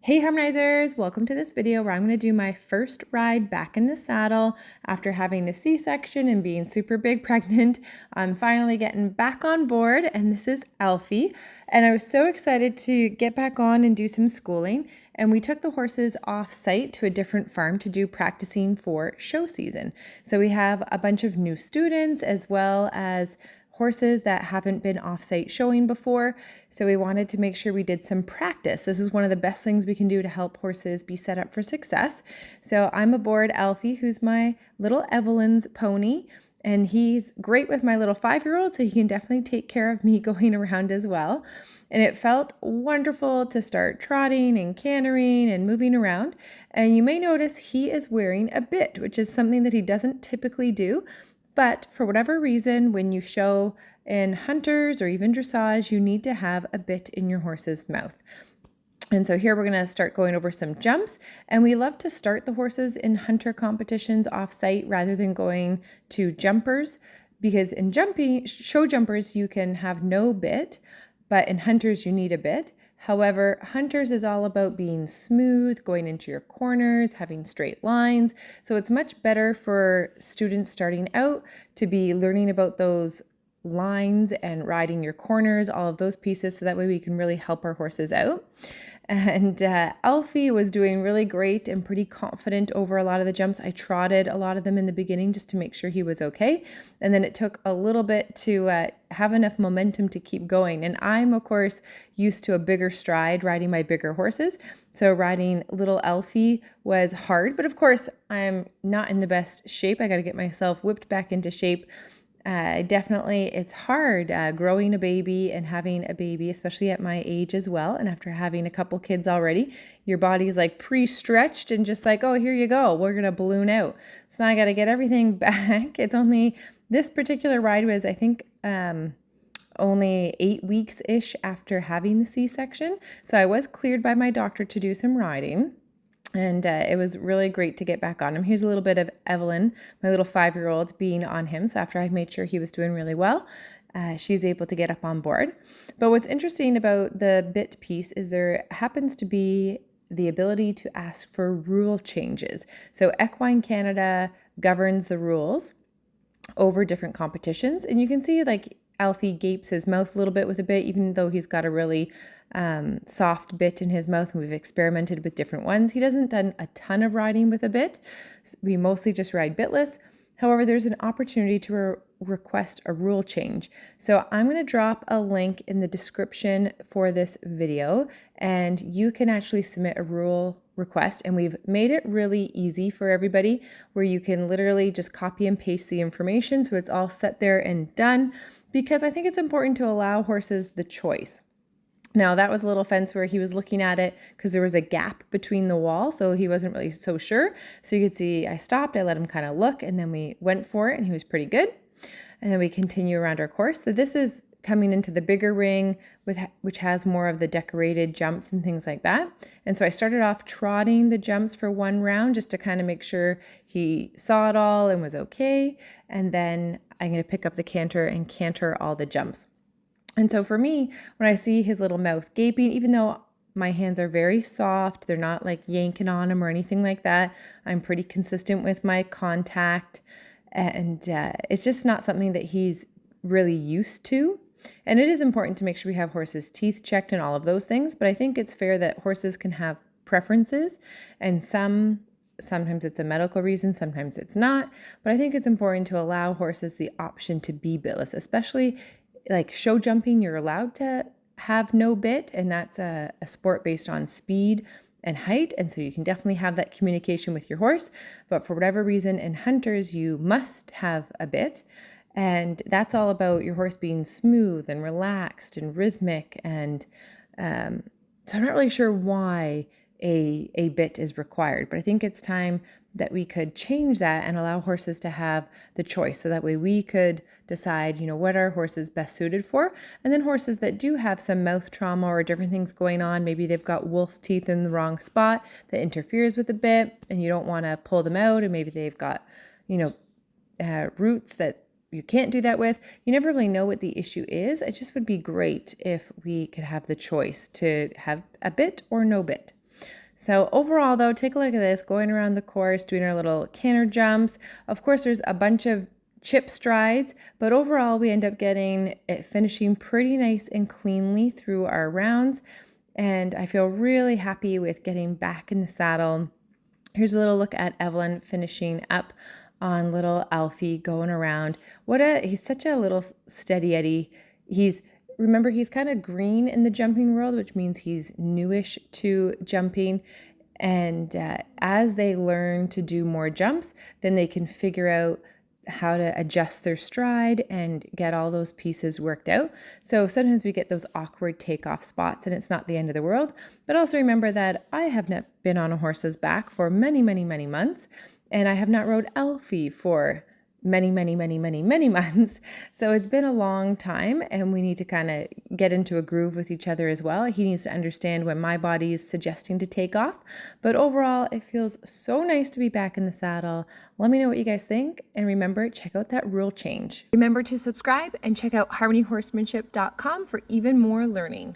Hey harmonizers, welcome to this video where I'm going to do my first ride back in the saddle after having the C-section and being super big pregnant. I'm finally getting back on board, and this is Alfie, and I was so excited to get back on and do some schooling, and we took the horses off site to a different farm to do practicing for show season. So we have a bunch of new students as well as horses that haven't been off-site showing before. So we wanted to make sure we did some practice. This is one of the best things we can do to help horses be set up for success. So I'm aboard Alfie, who's my little Evelyn's pony, and he's great with my little 5-year-old, so he can definitely take care of me going around as well. And it felt wonderful to start trotting and cantering and moving around. And you may notice he is wearing a bit, which is something that he doesn't typically do. But for whatever reason, when you show in hunters or even dressage, you need to have a bit in your horse's mouth. And so here we're going to start going over some jumps, and we love to start the horses in hunter competitions off-site rather than going to jumpers, because in show jumpers you can have no bit, but in hunters you need a bit. However, hunters is all about being smooth, going into your corners, having straight lines. So it's much better for students starting out to be learning about those lines and riding your corners, all of those pieces, so that way we can really help our horses out. And Alfie was doing really great and pretty confident over a lot of the jumps. I trotted a lot of them in the beginning just to make sure he was okay. And then it took a little bit to have enough momentum to keep going. And I'm, of course, used to a bigger stride riding my bigger horses. So riding little Alfie was hard. But of course, I'm not in the best shape. I got to get myself whipped back into shape. Definitely, it's hard growing a baby and having a baby, especially at my age as well. And after having a couple kids already, your body's like pre-stretched and just like, oh, here you go. We're going to balloon out. So now I got to get everything back. It's only, this particular ride was, I think, only 8 weeks-ish after having the C-section. So I was cleared by my doctor to do some riding. And it was really great to get back on him. Here's a little bit of Evelyn, my little 5-year-old, being on him. So after I made sure he was doing really well, she's able to get up on board. But what's interesting about the bit piece is there happens to be the ability to ask for rule changes. So Equine Canada governs the rules over different competitions. And you can see like Alfie gapes his mouth a little bit with a bit, even though he's got a really soft bit in his mouth, and we've experimented with different ones. He doesn't done a ton of riding with a bit. We mostly just ride bitless. However, there's an opportunity to request a rule change. So I'm going to drop a link in the description for this video, and you can actually submit a rule request, and we've made it really easy for everybody where you can literally just copy and paste the information so it's all set there and done, because I think it's important to allow horses the choice. Now, that was a little fence where he was looking at it because there was a gap between the wall, so he wasn't really so sure. So you could see I stopped, I let him kind of look, and then we went for it, and he was pretty good. And then we continue around our course. So this is coming into the bigger ring, which has more of the decorated jumps and things like that. And so I started off trotting the jumps for one round just to kind of make sure he saw it all and was okay. And then I'm going to pick up the canter and canter all the jumps. And so for me, when I see his little mouth gaping, even though my hands are very soft, they're not like yanking on him or anything like that, I'm pretty consistent with my contact, and it's just not something that he's really used to. And it is important to make sure we have horses' teeth checked and all of those things, but I think it's fair that horses can have preferences, and sometimes it's a medical reason, sometimes it's not, but I think it's important to allow horses the option to be bitless, especially like show jumping. You're allowed to have no bit, and that's a sport based on speed and height, and so you can definitely have that communication with your horse. But for whatever reason, in hunters, you must have a bit, and that's all about your horse being smooth and relaxed and rhythmic. And so I'm not really sure why a bit is required, but I think it's time that we could change that and allow horses to have the choice, so that way we could decide, what our horse is best suited for. And then horses that do have some mouth trauma or different things going on, maybe they've got wolf teeth in the wrong spot that interferes with the bit, and you don't want to pull them out, and maybe they've got, roots that you can't do that with. You never really know what the issue is. It just would be great if we could have the choice to have a bit or no bit. So overall though, take a look at this, going around the course, doing our little canter jumps. Of course, there's a bunch of chip strides, but overall we end up getting it finishing pretty nice and cleanly through our rounds. And I feel really happy with getting back in the saddle. Here's a little look at Evelyn finishing up on little Alfie going around. He's such a little steady Eddie. Remember, he's kind of green in the jumping world, which means he's newish to jumping. And as they learn to do more jumps, then they can figure out how to adjust their stride and get all those pieces worked out. So sometimes we get those awkward takeoff spots and it's not the end of the world. But also remember that I have not been on a horse's back for many, many, many months. And I have not rode Alfie for many, many, many, many, many months. So it's been a long time and we need to kind of get into a groove with each other as well. He needs to understand when my body is suggesting to take off. But overall, it feels so nice to be back in the saddle. Let me know what you guys think. And remember, check out that rule change. Remember to subscribe and check out harmonyhorsemanship.com for even more learning.